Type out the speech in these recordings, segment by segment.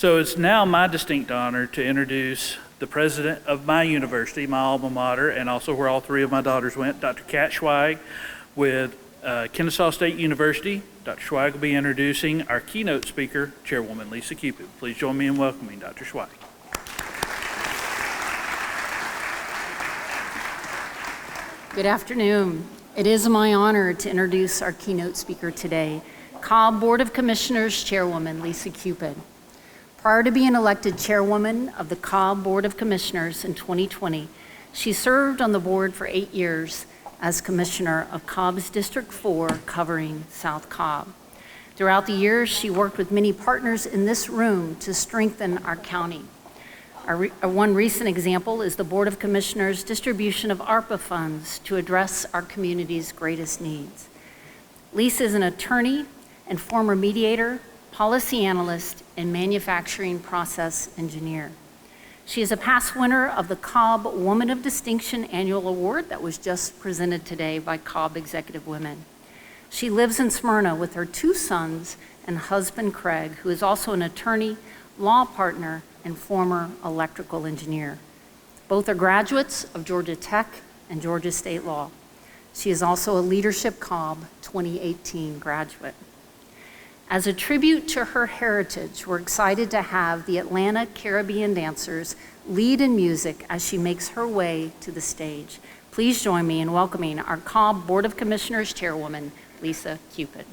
So it's now my distinct honor to introduce the president of my university, my alma mater, and also where all three of my daughters went, Dr. Kat Schweig with Kennesaw State University. Dr. Schweig will be introducing our keynote speaker, Chairwoman Lisa Cupid. Please join me in welcoming Dr. Schweig. Good afternoon. It is my honor to introduce our keynote speaker today, Cobb Board of Commissioners Chairwoman Lisa Cupid. Prior to being elected chairwoman of the Cobb Board of Commissioners in 2020, she served on the board for 8 years as commissioner of Cobb's District 4, covering South Cobb. Throughout the years, she worked with many partners in this room to strengthen our county. One recent example is the Board of Commissioners' distribution of ARPA funds to address our community's greatest needs. Lisa is an attorney and former mediator, policy analyst, and manufacturing process engineer. She is a past winner of the Cobb Woman of Distinction Annual Award that was just presented today by Cobb Executive Women. She lives in Smyrna with her 2 sons and husband, Craig, who is also an attorney, law partner, and former electrical engineer. Both are graduates of Georgia Tech and Georgia State Law. She is also a Leadership Cobb 2018 graduate. As a tribute to her heritage, we're excited to have the Atlanta Caribbean dancers lead in music as she makes her way to the stage. Please join me in welcoming our Cobb Board of Commissioners Chairwoman, Lisa Cupid.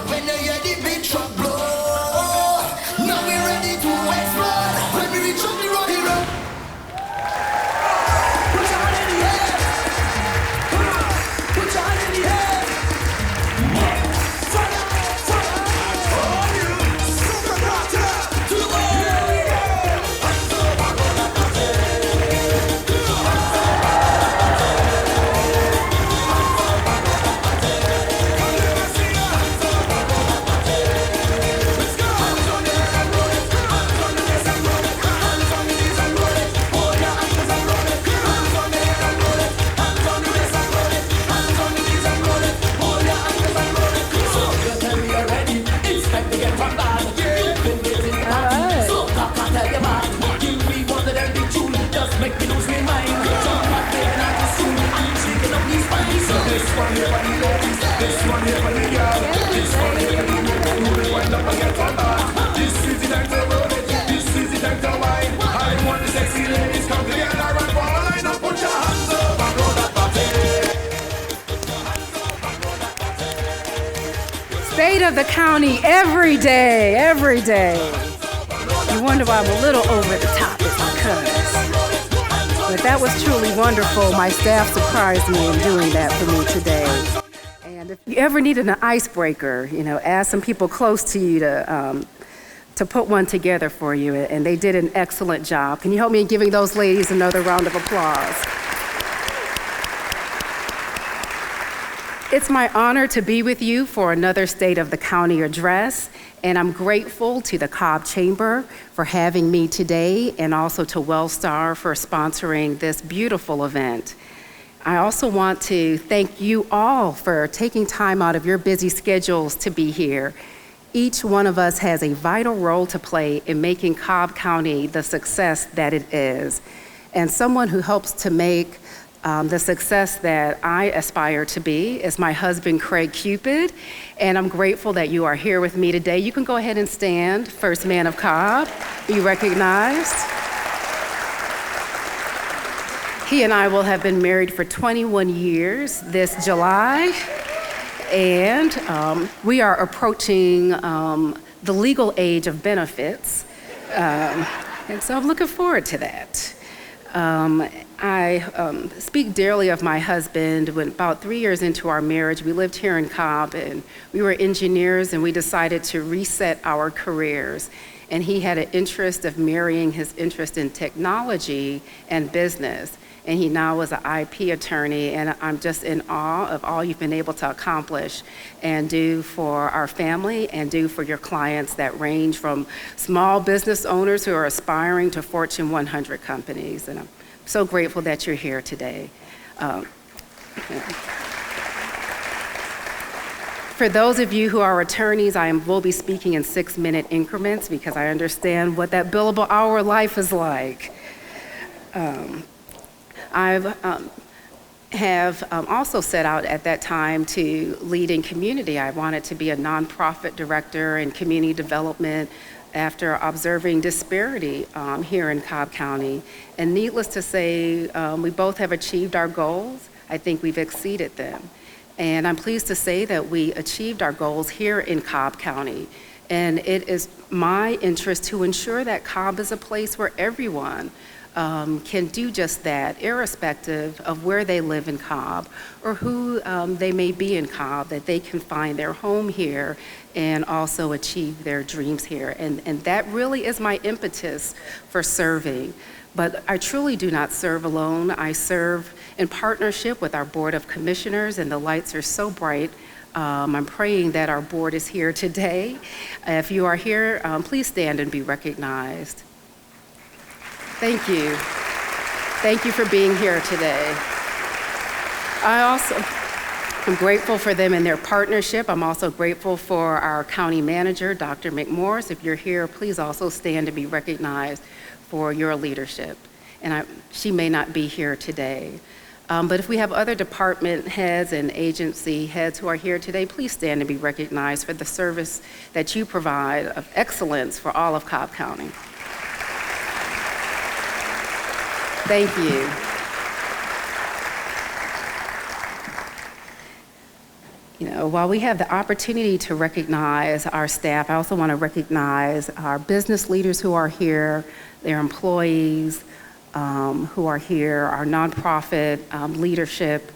When you hear the big truck blow, of the county every day, every day. You wonder why I'm a little over the top, it's because. But that was truly wonderful. My staff surprised me in doing that for me today. And if you ever needed an icebreaker, ask some people close to you to put one together for you, and they did an excellent job. Can you help me in giving those ladies another round of applause? It's my honor to be with you for another State of the County address, and I'm grateful to the Cobb Chamber for having me today, and also to Wellstar for sponsoring this beautiful event. I also want to thank you all for taking time out of your busy schedules to be here. Each one of us has a vital role to play in making Cobb County the success that it is. And someone who helps to make the success that I aspire to be is my husband, Craig Cupid, and I'm grateful that you are here with me today. You can go ahead and stand, first man of Cobb, be recognized. He and I will have been married for 21 years this July, and we are approaching the legal age of benefits, and so I'm looking forward to that. I speak dearly of my husband. When about 3 years into our marriage, we lived here in Cobb, and we were engineers, and we decided to reset our careers. And he had an interest of marrying his interest in technology and business. And he now is an IP attorney, and I'm just in awe of all you've been able to accomplish and do for our family and do for your clients that range from small business owners who are aspiring to Fortune 100 companies. And I'm so grateful that you're here today. For those of you who are attorneys, will be speaking in 6-minute increments because I understand what that billable hour life is like. I have also set out at that time to lead in community. I wanted to be a nonprofit director in community development after observing disparity here in Cobb County. And needless to say, we both have achieved our goals. I think we've exceeded them. And I'm pleased to say that we achieved our goals here in Cobb County. And it is my interest to ensure that Cobb is a place where everyone can do just that, irrespective of where they live in Cobb or who they may be in Cobb, that they can find their home here and also achieve their dreams here. And that really is my impetus for serving. But I truly do not serve alone. I serve in partnership with our Board of Commissioners, and the lights are so bright. I'm praying that our board is here today. If you are here, please stand and be recognized. Thank you. Thank you for being here today. I'm grateful for them and their partnership. I'm also grateful for our county manager, Dr. McMorris. If you're here, please also stand to be recognized for your leadership. And she may not be here today. But if we have other department heads and agency heads who are here today, please stand and be recognized for the service that you provide of excellence for all of Cobb County. Thank you. While we have the opportunity to recognize our staff, I also want to recognize our business leaders who are here, their employees who are here, our nonprofit leadership,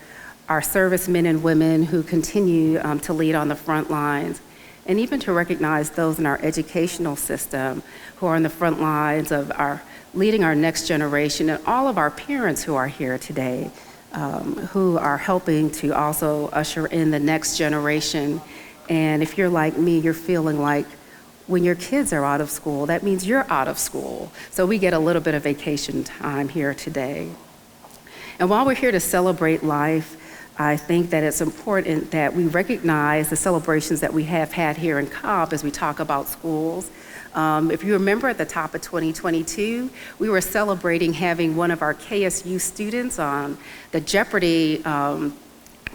our servicemen and women who continue to lead on the front lines, and even to recognize those in our educational system who are on the front lines of leading our next generation, and all of our parents who are here today, who are helping to also usher in the next generation. And if you're like me, you're feeling like when your kids are out of school, that means you're out of school. So we get a little bit of vacation time here today. And while we're here to celebrate life, I think that it's important that we recognize the celebrations that we have had here in Cobb as we talk about schools. If you remember at the top of 2022, we were celebrating having one of our KSU students on the Jeopardy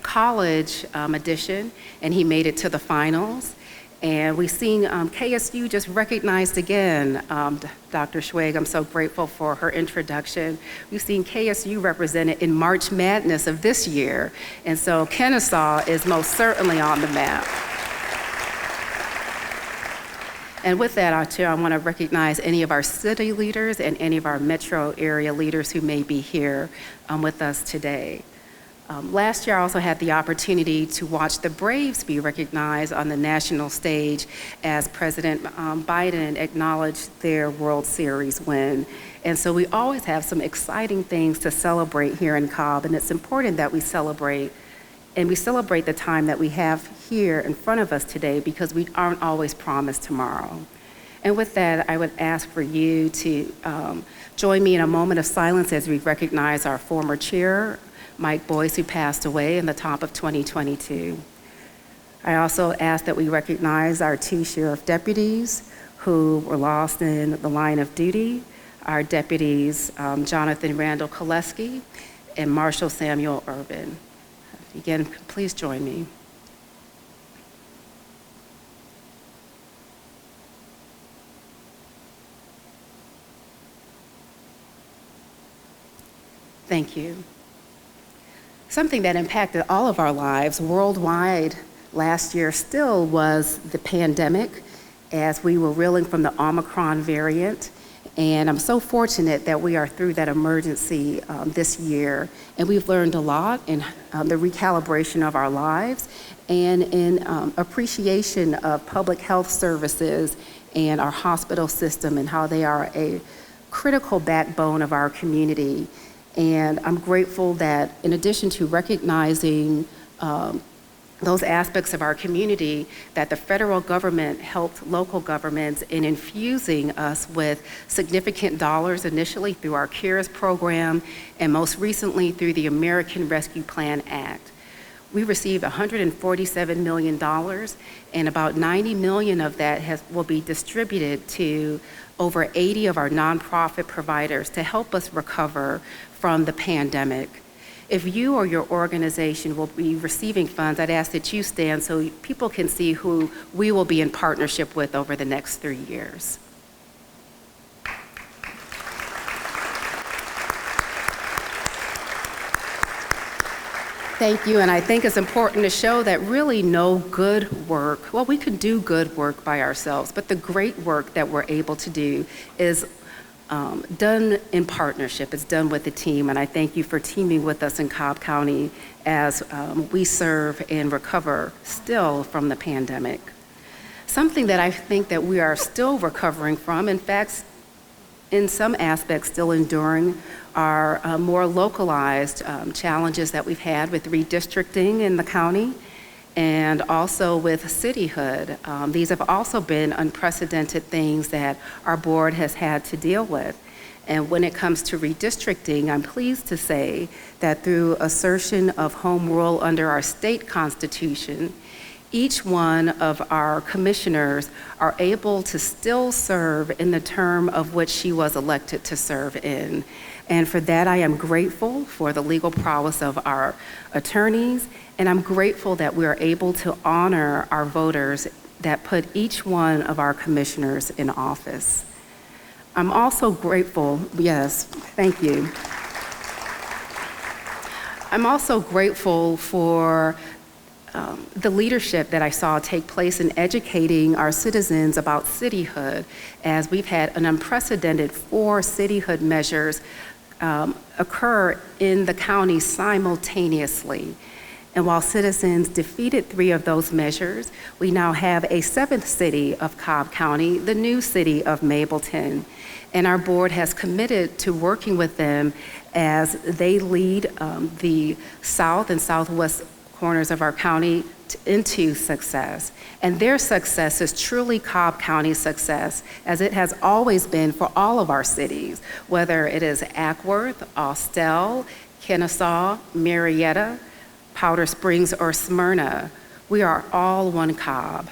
college edition, and he made it to the finals. And we've seen KSU just recognized again. Dr. Schwag, I'm so grateful for her introduction. We've seen KSU represented in March Madness of this year. And so Kennesaw is most certainly on the map. And with that, Chair, I want to recognize any of our city leaders and any of our metro area leaders who may be here with us today. Last year, I also had the opportunity to watch the Braves be recognized on the national stage as President Biden acknowledged their World Series win. And so we always have some exciting things to celebrate here in Cobb, and it's important that we celebrate the time that we have here in front of us today, because we aren't always promised tomorrow. And with that, I would ask for you to join me in a moment of silence as we recognize our former chair, Mike Boyce, who passed away in the top of 2022. I also ask that we recognize our 2 sheriff deputies who were lost in the line of duty, our deputies Jonathan Randall Koleski and Marshall Samuel Urban. Again, please join me. Thank you. Something that impacted all of our lives worldwide last year still was the pandemic, as we were reeling from the Omicron variant. And I'm so fortunate that we are through that emergency this year. And we've learned a lot in the recalibration of our lives and in appreciation of public health services and our hospital system and how they are a critical backbone of our community. And I'm grateful that in addition to recognizing those aspects of our community, that the federal government helped local governments in infusing us with significant dollars, initially through our CARES program and most recently through the American Rescue Plan Act. We received $147 million, and about $90 million of that will be distributed to over 80 of our nonprofit providers to help us recover from the pandemic. If you or your organization will be receiving funds, I'd ask that you stand so people can see who we will be in partnership with over the next 3 years. Thank you, and I think it's important to show that really no good work, well, we could do good work by ourselves, but the great work that we're able to do is done in partnership. It's done with a team, and I thank you for teaming with us in Cobb County as we serve and recover still from the pandemic. Something that I think that we are still recovering from, in fact, in some aspects still enduring, are more localized challenges that we've had with redistricting in the county and also with cityhood. These have also been unprecedented things that our board has had to deal with. And when it comes to redistricting, I'm pleased to say that through assertion of home rule under our state constitution, each one of our commissioners are able to still serve in the term of which she was elected to serve in. And for that, I am grateful for the legal prowess of our attorneys, and I'm grateful that we are able to honor our voters that put each one of our commissioners in office. I'm also grateful, yes, thank you. I'm also grateful for the leadership that I saw take place in educating our citizens about cityhood, as we've had an unprecedented 4 cityhood measures occur in the county simultaneously. And while citizens defeated 3 of those measures, we now have a 7th city of Cobb County, the new city of Mableton. And our board has committed to working with them as they lead the south and southwest corners of our county into success. And their success is truly Cobb County's success, as it has always been for all of our cities, whether it is Ackworth, Austell, Kennesaw, Marietta, Powder Springs, or Smyrna. We are all one Cobb.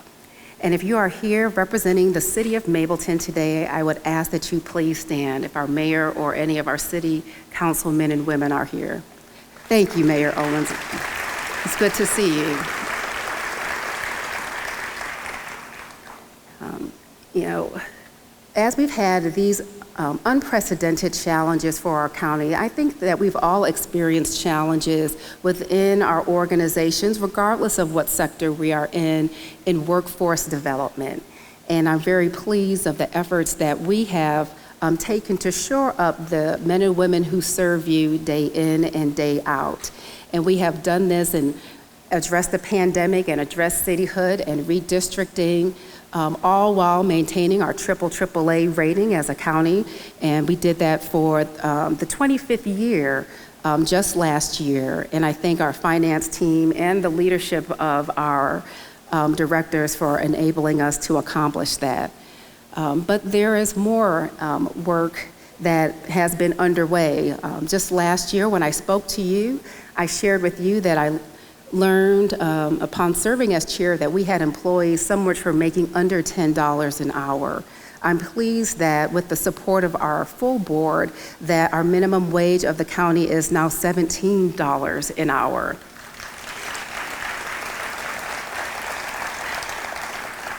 And if you are here representing the city of Mableton today, I would ask that you please stand if our mayor or any of our city councilmen and women are here. Thank you, Mayor Owens. It's good to see you. As we've had these unprecedented challenges for our county, I think that we've all experienced challenges within our organizations, regardless of what sector we are in workforce development. And I'm very pleased of the efforts that we have taken to shore up the men and women who serve you day in and day out. And we have done this and addressed the pandemic and addressed cityhood and redistricting, all while maintaining our AAA rating as a county. And we did that for the 25th year just last year. And I thank our finance team and the leadership of our directors for enabling us to accomplish that. But there is more work that has been underway. Just last year when I spoke to you, I shared with you that I learned upon serving as chair that we had employees, some which were making under $10 an hour. I'm pleased that with the support of our full board, that our minimum wage of the county is now $17 an hour.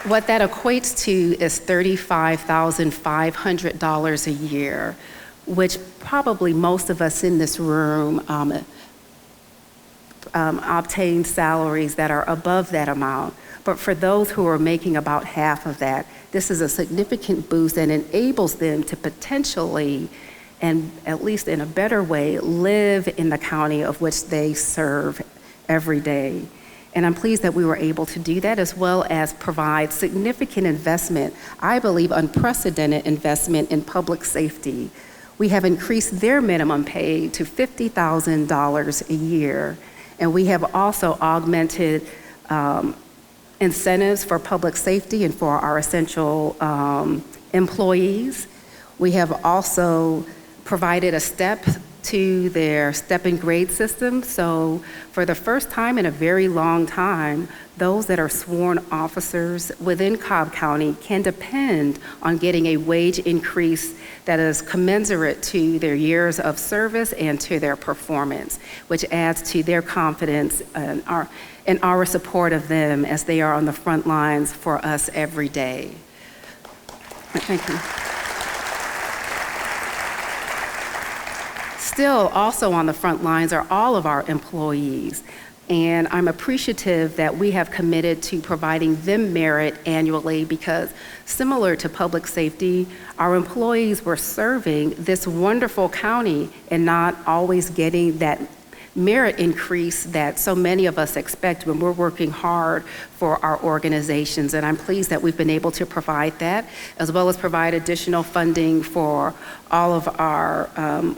What that equates to is $35,500 a year, which probably most of us in this room obtain salaries that are above that amount. But for those who are making about half of that, this is a significant boost and enables them to potentially, and at least in a better way, live in the county of which they serve every day. And I'm pleased that we were able to do that, as well as provide significant investment, I believe unprecedented investment in public safety. We have increased their minimum pay to $50,000 a year, and we have also augmented incentives for public safety and for our essential employees. We have also provided a step to their step and grade system. So for the first time in a very long time, those that are sworn officers within Cobb County can depend on getting a wage increase that is commensurate to their years of service and to their performance, which adds to their confidence and our support of them as they are on the front lines for us every day. Thank you. Still, also on the front lines are all of our employees. And I'm appreciative that we have committed to providing them merit annually because, similar to public safety, our employees were serving this wonderful county and not always getting that merit increase that so many of us expect when we're working hard for our organizations. And I'm pleased that we've been able to provide that, as well as provide additional funding for all of our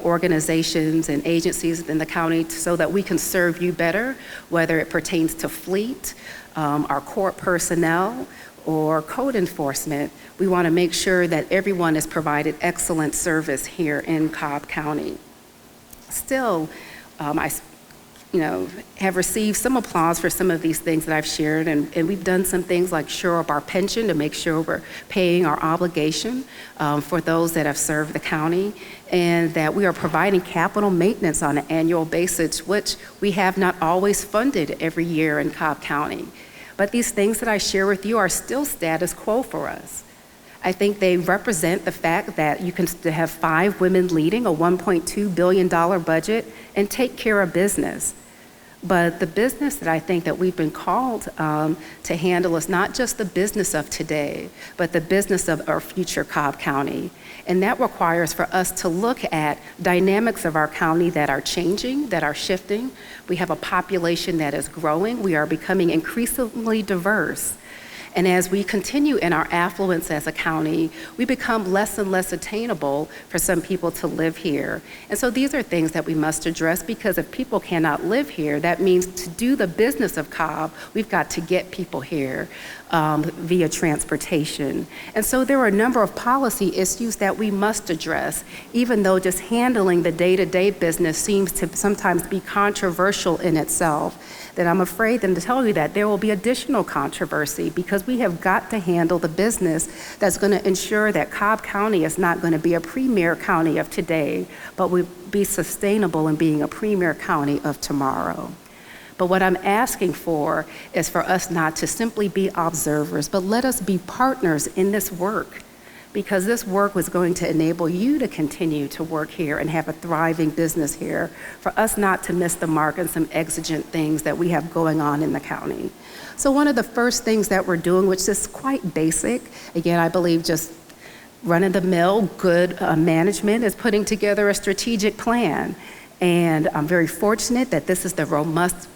organizations and agencies in the county so that we can serve you better, whether it pertains to fleet, our court personnel, or code enforcement. We want to make sure that everyone is provided excellent service here in Cobb County. Still, I have received some applause for some of these things that I've shared, and we've done some things like shore up our pension to make sure we're paying our obligation for those that have served the county, and that we are providing capital maintenance on an annual basis, which we have not always funded every year in Cobb County. But these things that I share with you are still status quo for us. I think they represent the fact that you can have 5 women leading a $1.2 billion budget and take care of business. But the business that I think that we've been called to handle is not just the business of today, but the business of our future Cobb County. And that requires for us to look at dynamics of our county that are changing, that are shifting. We have a population that is growing. We are becoming increasingly diverse. And as we continue in our affluence as a county, we become less and less attainable for some people to live here. And so these are things that we must address, because if people cannot live here, that means to do the business of Cobb, we've got to get people here via transportation. And so there are a number of policy issues that we must address, even though just handling the day-to-day business seems to sometimes be controversial in itself. That I'm afraid then to tell you that there will be additional controversy, because we have got to handle the business that's going to ensure that Cobb County is not going to be a premier county of today, but will be sustainable in being a premier county of tomorrow. But what I'm asking for is for us not to simply be observers, but let us be partners in this work. because this work was going to enable you to continue to work here and have a thriving business here, for us not to miss the mark on some exigent things that we have going on in the county. So one of the first things that we're doing, which is quite basic, again, I believe just run-of-the-mill good management, is putting together a strategic plan. And I'm very fortunate that this is the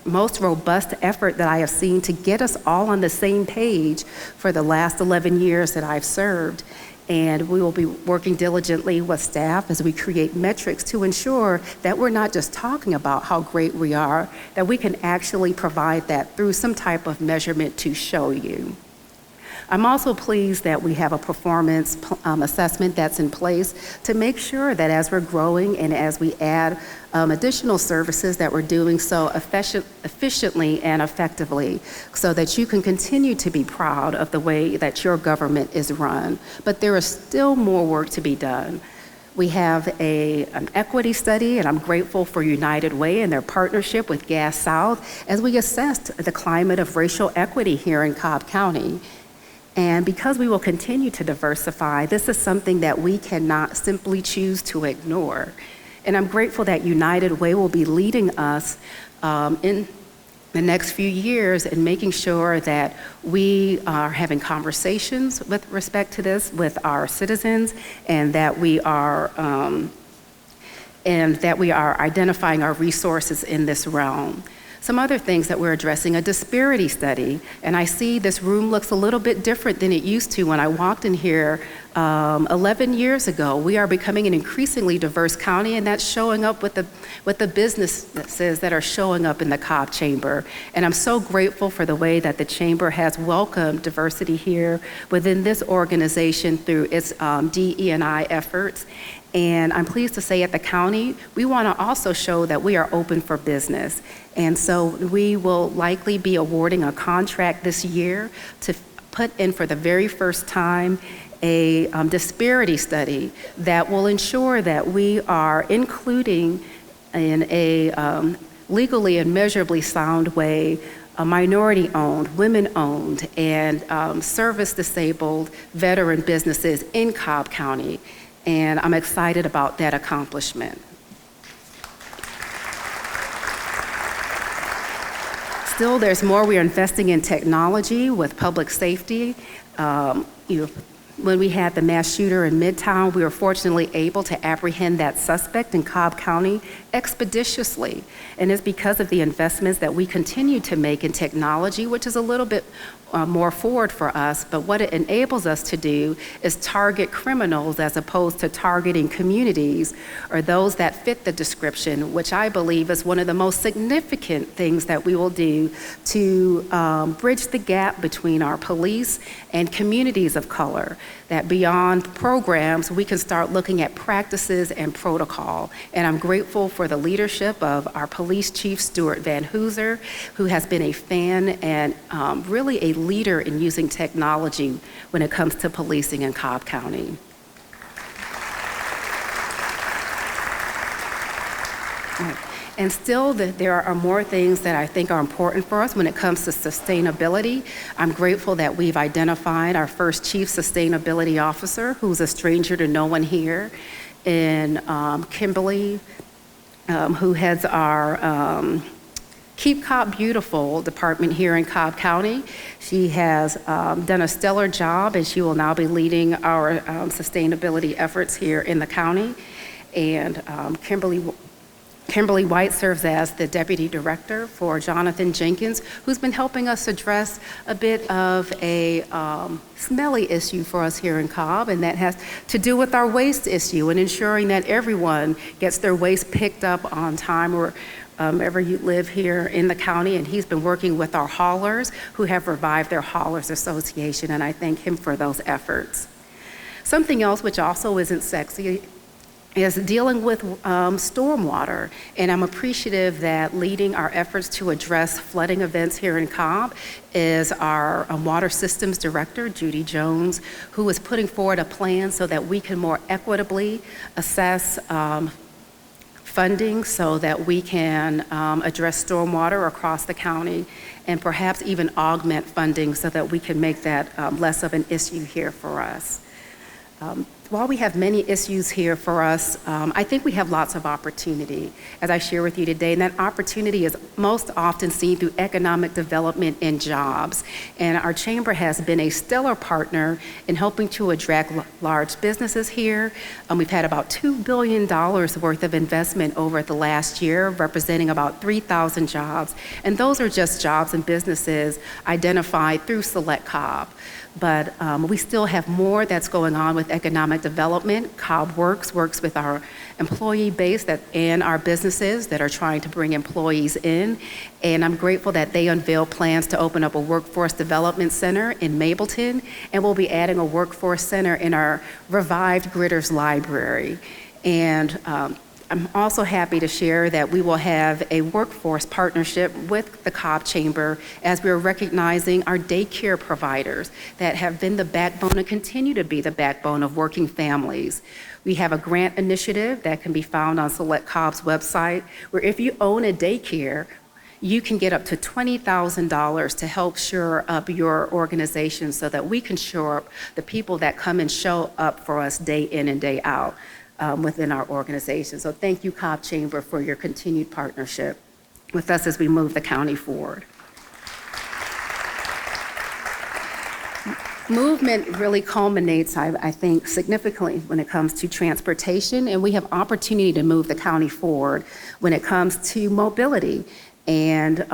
most robust effort that I have seen to get us all on the same page for the last 11 years that I've served. And we will be working diligently with staff as we create metrics to ensure that we're not just talking about how great we are, that we can actually provide that through some type of measurement to show you. I'm also pleased that we have a performance assessment that's in place to make sure that as we're growing and as we add additional services, that we're doing so efficiently and effectively, so that you can continue to be proud of the way that your government is run. But there is still more work to be done. We have an equity study, and I'm grateful for United Way and their partnership with Gas South as we assessed the climate of racial equity here in Cobb County. And because we will continue to diversify, this is something that we cannot simply choose to ignore. And I'm grateful that United Way will be leading us in the next few years in making sure that we are having conversations with respect to this with our citizens, and that we are identifying our resources in this realm. Some other things that we're addressing, a disparity study, and I see this room looks a little bit different than it used to when I walked in here 11 years ago. We are becoming an increasingly diverse county, and that's showing up with the businesses that are showing up in the Cobb Chamber. And I'm so grateful for the way that the Chamber has welcomed diversity here within this organization through its DE&I efforts. And I'm pleased to say at the county, we want to also show that we are open for business. And so we will likely be awarding a contract this year to put in for the very first time a disparity study that will ensure that we are including in a legally and measurably sound way minority-owned, women-owned, and service-disabled veteran businesses in Cobb County. And I'm excited about that accomplishment. Still, there's more. We are investing in technology with public safety. When we had the mass shooter in Midtown, we were fortunately able to apprehend that suspect in Cobb County expeditiously. And it's because of the investments that we continue to make in technology, which is a little bit more forward for us, but what it enables us to do is target criminals as opposed to targeting communities or those that fit the description, which I believe is one of the most significant things that we will do to bridge the gap between our police and communities of color. That beyond programs, we can start looking at practices and protocol. And I'm grateful for the leadership of our police chief, Stuart Van Hooser, who has been a fan and really a leader in using technology when it comes to policing in Cobb County. And still, there are more things that I think are important for us when it comes to sustainability. I'm grateful that we've identified our first chief sustainability officer, who's a stranger to no one here, in Kimberly, who heads our Keep Cobb Beautiful department here in Cobb County. She has done a stellar job, and she will now be leading our sustainability efforts here in the county. And Kimberly White serves as the deputy director for Jonathan Jenkins, who's been helping us address a bit of a smelly issue for us here in Cobb, and that has to do with our waste issue and ensuring that everyone gets their waste picked up on time wherever you live here in the county. And he's been working with our haulers who have revived their Haulers Association, and I thank him for those efforts. Something else which also isn't sexy is dealing with stormwater, and I'm appreciative that leading our efforts to address flooding events here in Cobb is our Water Systems Director, Judy Jones, who is putting forward a plan so that we can more equitably assess funding so that we can address stormwater across the county, and perhaps even augment funding so that we can make that less of an issue here for us. while we have many issues here for us, I think we have lots of opportunity, as I share with you today, and that opportunity is most often seen through economic development and jobs. And our chamber has been a stellar partner in helping to attract large businesses here. We've had about $2 billion worth of investment over the last year, representing about 3,000 jobs. And those are just jobs and businesses identified through Select Cobb. But we still have more that's going on with economic development. Cobb works with our employee base and our businesses that are trying to bring employees in. And I'm grateful that they unveiled plans to open up a workforce development center in Mableton, and we'll be adding a workforce center in our revived Gritters Library. And I'm also happy to share that we will have a workforce partnership with the Cobb Chamber as we're recognizing our daycare providers that have been the backbone and continue to be the backbone of working families. We have a grant initiative that can be found on Select Cobb's website, where if you own a daycare, you can get up to $20,000 to help shore up your organization so that we can shore up the people that come and show up for us day in and day out. Within our organization. So thank you, Cobb Chamber, for your continued partnership with us as we move the county forward. Movement really culminates, I think, significantly when it comes to transportation, and we have opportunity to move the county forward when it comes to mobility. And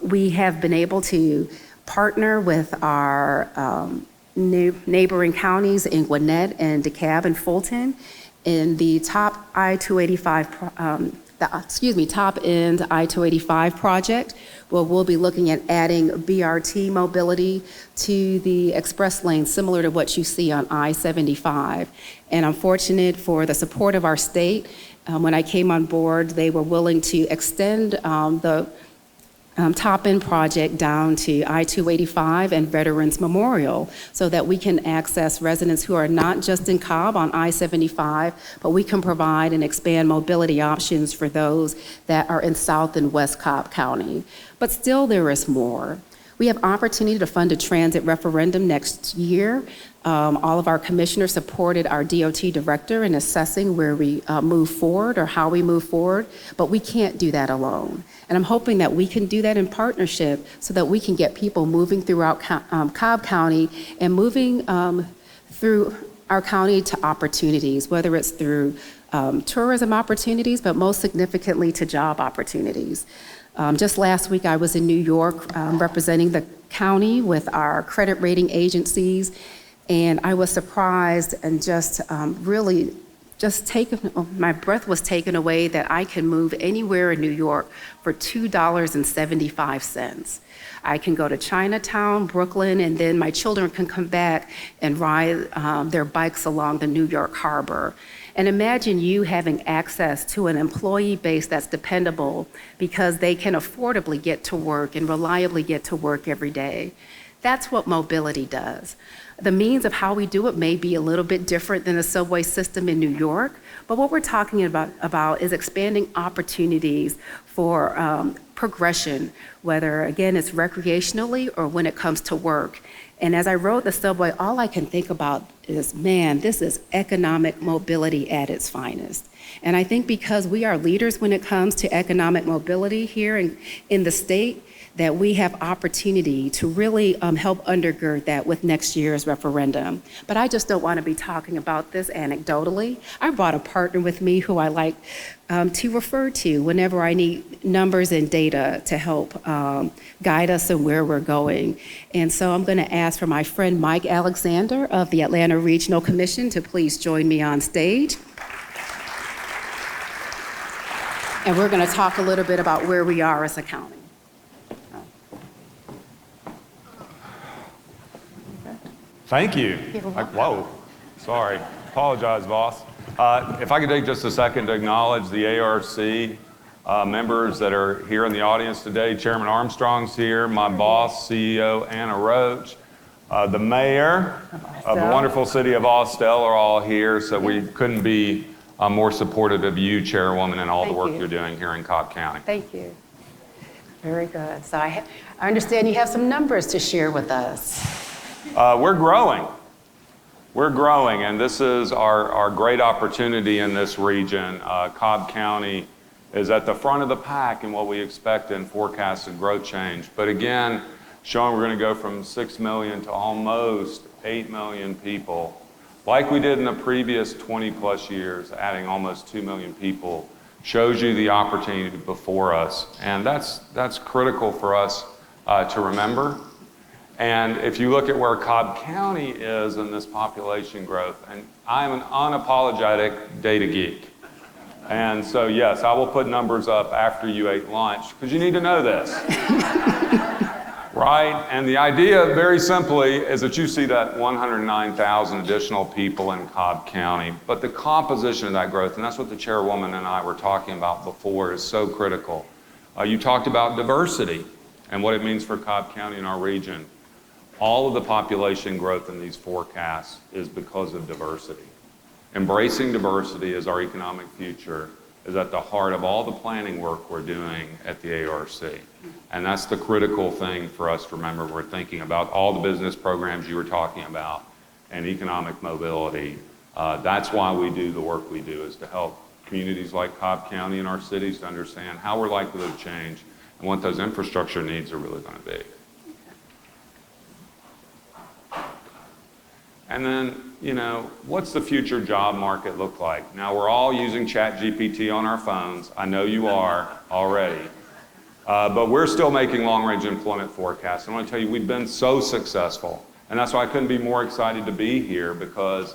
we have been able to partner with our neighboring counties in Gwinnett and DeKalb and Fulton in the top I-285, top end I-285 project, where we'll be looking at adding BRT mobility to the express lane, similar to what you see on I-75. And I'm fortunate for the support of our state. When I came on board, they were willing to extend the top-end project down to I-285 and Veterans Memorial so that we can access residents who are not just in Cobb on I-75, but we can provide and expand mobility options for those that are in South and West Cobb County. But still, there is more. We have opportunity to fund a transit referendum next year. All of our commissioners supported our DOT director in assessing where we move forward or how we move forward, but we can't do that alone. And I'm hoping that we can do that in partnership so that we can get people moving throughout Cobb County and moving through our county to opportunities, whether it's through tourism opportunities, but most significantly to job opportunities. Just last week, I was in New York representing the county with our credit rating agencies, and I was surprised and just really just taken, my breath was taken away that I can move anywhere in New York for $2.75. I can go to Chinatown, Brooklyn, and then my children can come back and ride their bikes along the New York Harbor. And imagine you having access to an employee base that's dependable because they can affordably get to work and reliably get to work every day. That's what mobility does. The means of how we do it may be a little bit different than the subway system in New York, but what we're talking about is expanding opportunities for progression, whether, again, it's recreationally or when it comes to work. And as I rode the subway, all I can think about is, man, this is economic mobility at its finest. And I think because we are leaders when it comes to economic mobility here in the state, that we have opportunity to really help undergird that with next year's referendum. But I just don't want to be talking about this anecdotally. I brought a partner with me who I like to refer to whenever I need numbers and data to help guide us in where we're going. And so I'm going to ask for my friend Mike Alexander of the Atlanta Regional Commission to please join me on stage. And we're going to talk a little bit about where we are as a county. Thank you. Whoa, sorry. Apologize, boss. If I could take just a second to acknowledge the ARC members that are here in the audience today. Chairman Armstrong's here, my boss, CEO Anna Roach, the mayor of the wonderful city of Austell are all here, so we couldn't be more supportive of you, Chairwoman, and all the work you're doing here in Cobb County. Thank you. Very good. So I understand you have some numbers to share with us. We're growing. We're growing, and this is our great opportunity in this region. Cobb County is at the front of the pack in what we expect in forecasted growth change. But again, showing we're going to go from 6 million to almost 8 million people, like we did in the previous 20 plus years, adding almost 2 million people, shows you the opportunity before us. And that's critical for us to remember. And if you look at where Cobb County is in this population growth, and I'm an unapologetic data geek. And so yes, I will put numbers up after you ate lunch, because you need to know this. Right? And the idea, very simply, is that you see that 109,000 additional people in Cobb County, but the composition of that growth, and that's what the chairwoman and I were talking about before, is so critical. You talked about diversity and what it means for Cobb County and our region. All of the population growth in these forecasts is because of diversity. Embracing diversity as our economic future is at the heart of all the planning work we're doing at the ARC. And that's the critical thing for us to remember. We're thinking about all the business programs you were talking about and economic mobility. That's why we do the work we do, is to help communities like Cobb County and our cities to understand how we're likely to change and what those infrastructure needs are really going to be. And then, you know, what's the future job market look like? Now, we're all using ChatGPT on our phones. I know you are already. But we're still making long-range employment forecasts. And I want to tell you, we've been so successful. And that's why I couldn't be more excited to be here, because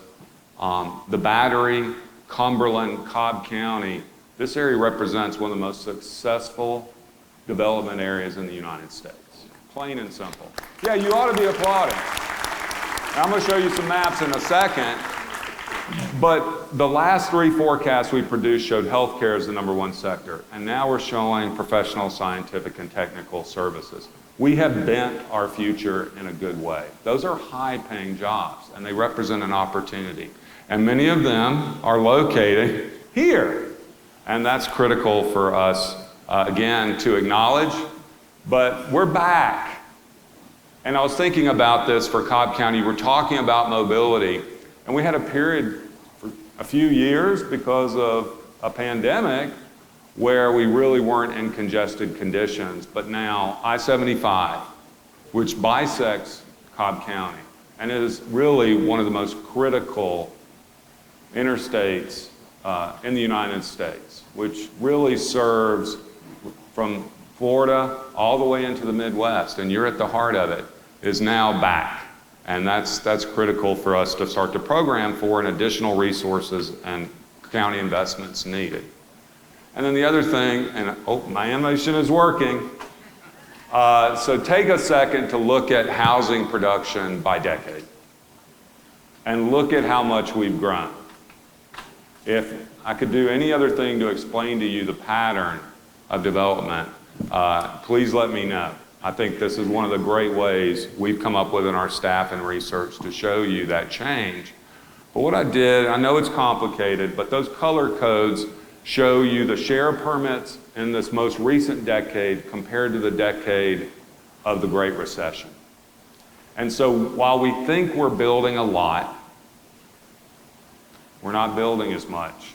the Battery, Cumberland, Cobb County, this area represents one of the most successful development areas in the United States. Plain and simple. Yeah, you ought to be applauding. I'm going to show you some maps in a second, but the last 3 forecasts we produced showed healthcare as the #1 sector, and now we're showing professional, scientific, and technical services. We have bent our future in a good way. Those are high-paying jobs, and they represent an opportunity, and many of them are located here, and that's critical for us, again, to acknowledge, but we're back. And I was thinking about this for Cobb County. We're talking about mobility, and we had a period for a few years because of a pandemic where we really weren't in congested conditions. But now I-75, which bisects Cobb County and is really one of the most critical interstates in the United States, which really serves from Florida all the way into the Midwest, and you're at the heart of it, is now back. And that's critical for us to start to program for, and additional resources and county investments needed. And then the other thing, and my animation is working, so take a second to look at housing production by decade. And look at how much we've grown. If I could do any other thing to explain to you the pattern of development, please let me know. I think this is one of the great ways we've come up with in our staff and research to show you that change. But what I did, I know it's complicated, but those color codes show you the share of permits in this most recent decade compared to the decade of the Great Recession. And so while we think we're building a lot, we're not building as much,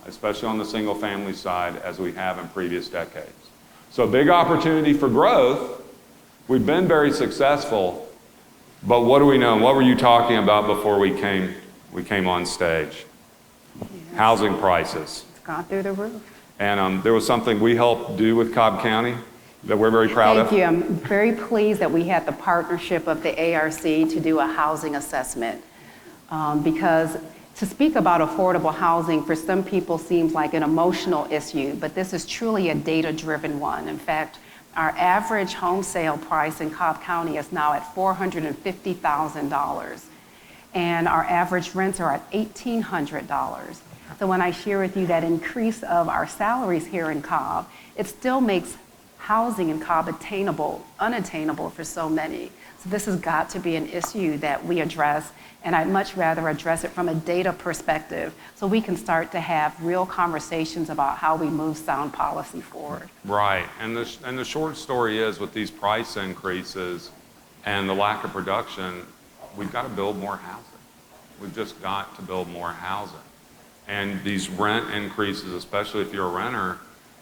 especially on the single family side, as we have in previous decades. So big opportunity for growth. We've been very successful, but what do we know? And what were you talking about before we came on stage? Yes. Housing prices. It's gone through the roof. And there was something we helped do with Cobb County that we're very proud of. Thank you. I'm very pleased that we had the partnership of the ARC to do a housing assessment, because to speak about affordable housing for some people seems like an emotional issue, but this is truly a data-driven one. In fact, our average home sale price in Cobb County is now at $450,000, and our average rents are at $1,800. So when I share with you that increase of our salaries here in Cobb, it still makes housing in Cobb unattainable for so many. So this has got to be an issue that we address, and I'd much rather address it from a data perspective so we can start to have real conversations about how we move sound policy forward. Right, and the short story is, with these price increases and the lack of production, we've got to build more housing. We've just got to build more housing. And these rent increases, especially if you're a renter,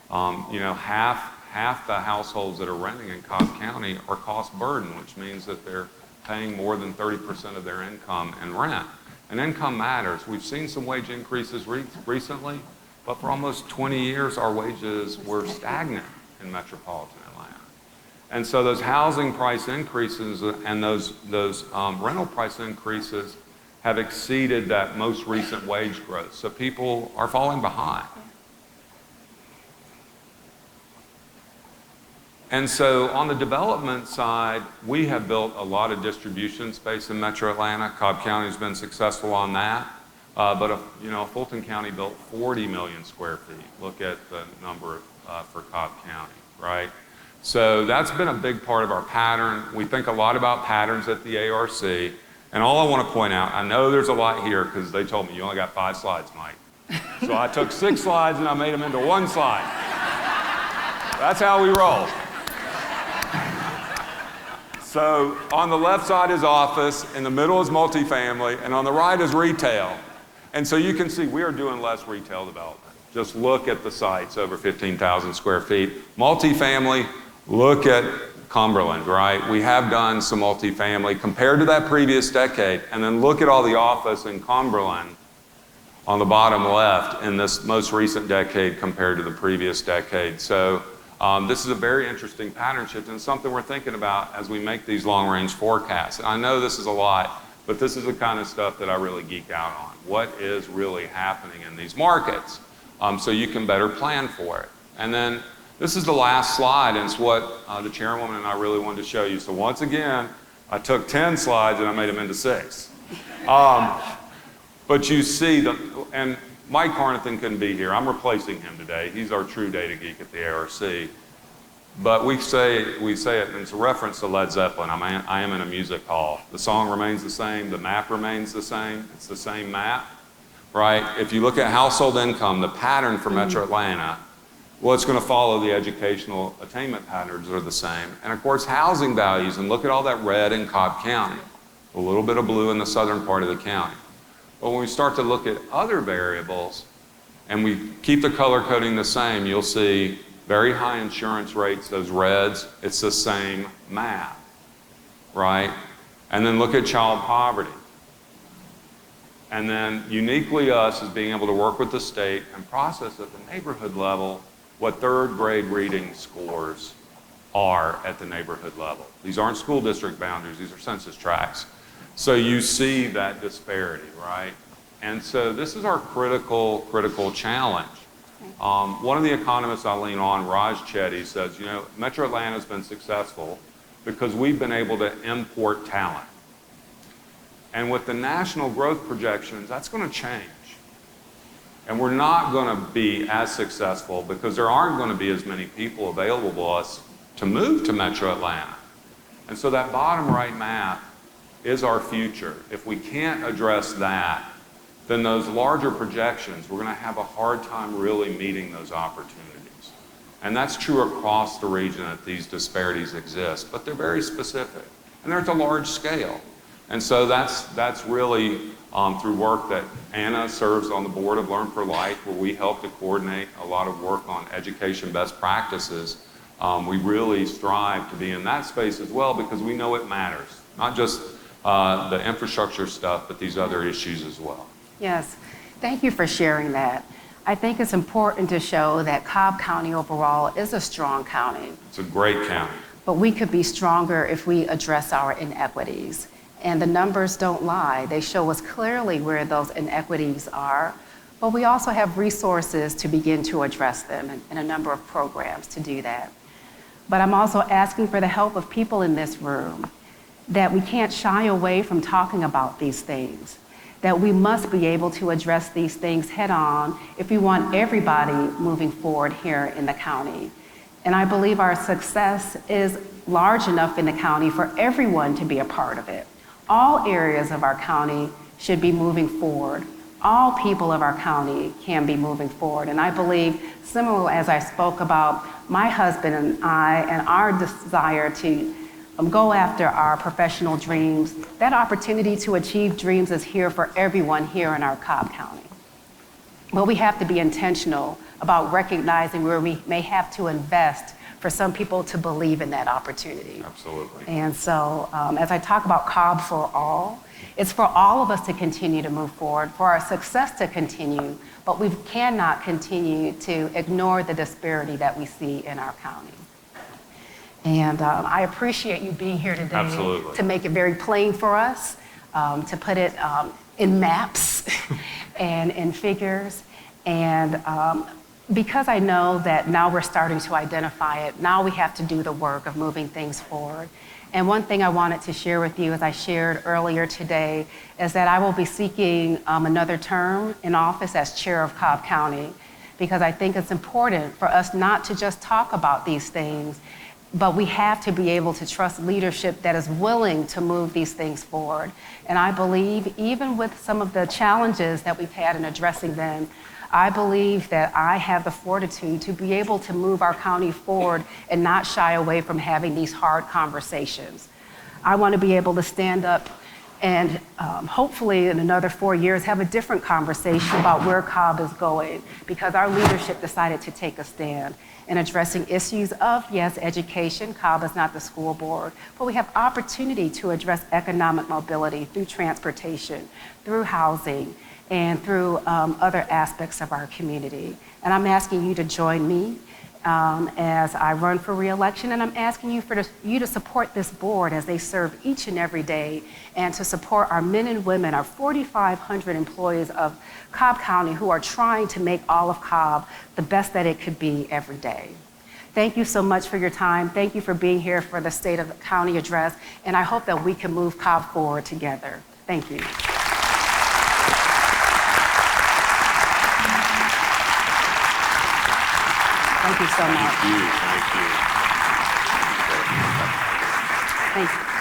half the households that are renting in Cobb County are cost burden, which means that they're paying more than 30% of their income in rent. And income matters. We've seen some wage increases recently, but for almost 20 years, our wages were stagnant in metropolitan Atlanta. And so those housing price increases and those rental price increases have exceeded that most recent wage growth. So people are falling behind. And so on the development side, we have built a lot of distribution space in Metro Atlanta. Cobb County has been successful on that. But Fulton County built 40 million square feet. Look at the number for Cobb County, right? So that's been a big part of our pattern. We think a lot about patterns at the ARC. And all I want to point out, I know there's a lot here because they told me you only got 5 slides, Mike. So I took 6 slides and I made them into 1 slide. That's how we roll. So on the left side is office, in the middle is multifamily, and on the right is retail. And so you can see we are doing less retail development. Just look at the sites over 15,000 square feet. Multifamily, look at Cumberland, right? We have done some multifamily compared to that previous decade, and then look at all the office in Cumberland on the bottom left in this most recent decade compared to the previous decade. So this is a very interesting pattern shift and something we're thinking about as we make these long-range forecasts. I know this is a lot, but this is the kind of stuff that I really geek out on. What is really happening in these markets so you can better plan for it. And then this is the last slide, and it's what the chairwoman and I really wanted to show you. So once again, I took 10 slides and I made them into 6. But you see, and Mike Carnathan couldn't be here. I'm replacing him today. He's our true data geek at the ARC. But we say it, and it's a reference to Led Zeppelin. I am in a music hall. The song remains the same. The map remains the same. It's the same map, right? If you look at household income, the pattern for Metro Atlanta, well, it's going to follow the educational attainment patterns are the same. And of course, housing values, and look at all that red in Cobb County, a little bit of blue in the southern part of the county. But when we start to look at other variables and we keep the color coding the same, you'll see very high insurance rates, those reds, it's the same math, right? And then look at child poverty. And then uniquely us is being able to work with the state and process at the neighborhood level what 3rd grade reading scores are at the neighborhood level. These aren't school district boundaries, these are census tracts. So you see that disparity, right? And so this is our critical challenge. One of the economists I lean on, Raj Chetty, says, Metro Atlanta has been successful because we've been able to import talent. And with the national growth projections, that's going to change. And we're not going to be as successful because there aren't going to be as many people available to us to move to Metro Atlanta. And so that bottom right map is our future. If we can't address that, then those larger projections, we're going to have a hard time really meeting those opportunities. And that's true across the region that these disparities exist, but they're very specific. And they're at a large scale. And so that's really through work that Anna serves on the board of Learn for Life, where we help to coordinate a lot of work on education best practices. We really strive to be in that space as well because we know it matters, not just the infrastructure stuff, but these other issues as well. Yes, thank you for sharing that. I think it's important to show that Cobb County overall is a strong county. It's a great county. But we could be stronger if we address our inequities. And the numbers don't lie. They show us clearly where those inequities are, but we also have resources to begin to address them and a number of programs to do that. But I'm also asking for the help of people in this room, that we can't shy away from talking about these things, that we must be able to address these things head on if we want everybody moving forward here in the county. And I believe our success is large enough in the county for everyone to be a part of it. All areas of our county should be moving forward. All people of our county can be moving forward. And I believe, similar as I spoke about my husband and I and our desire to go after our professional dreams, that opportunity to achieve dreams is here for everyone here in our Cobb County. But we have to be intentional about recognizing where we may have to invest for some people to believe in that opportunity. Absolutely. And so as I talk about Cobb for all, it's for all of us to continue to move forward, for our success to continue, but we cannot continue to ignore the disparity that we see in our county. And I appreciate you being here today. Absolutely. To make it very plain for us, to put it in maps and in figures. And because I know that now we're starting to identify it, now we have to do the work of moving things forward. And one thing I wanted to share with you, as I shared earlier today, is that I will be seeking another term in office as chair of Cobb County, because I think it's important for us not to just talk about these things, but we have to be able to trust leadership that is willing to move these things forward. And I believe, even with some of the challenges that we've had in addressing them, I believe that I have the fortitude to be able to move our county forward and not shy away from having these hard conversations. I want to be able to stand up and hopefully in another 4 years have a different conversation about where Cobb is going, because our leadership decided to take a stand in addressing issues of, yes, education. Cobb is not the school board, but we have opportunity to address economic mobility through transportation, through housing, and through other aspects of our community. And I'm asking you to join me as I run for re-election, and I'm asking you to support this board as they serve each and every day, and to support our men and women, our 4,500 employees of Cobb County who are trying to make all of Cobb the best that it could be every day. Thank you so much for your time. Thank you for being here for the State of the County Address, and I hope that we can move Cobb forward together. Thank you. Thank you so much. Thank you. Thank you.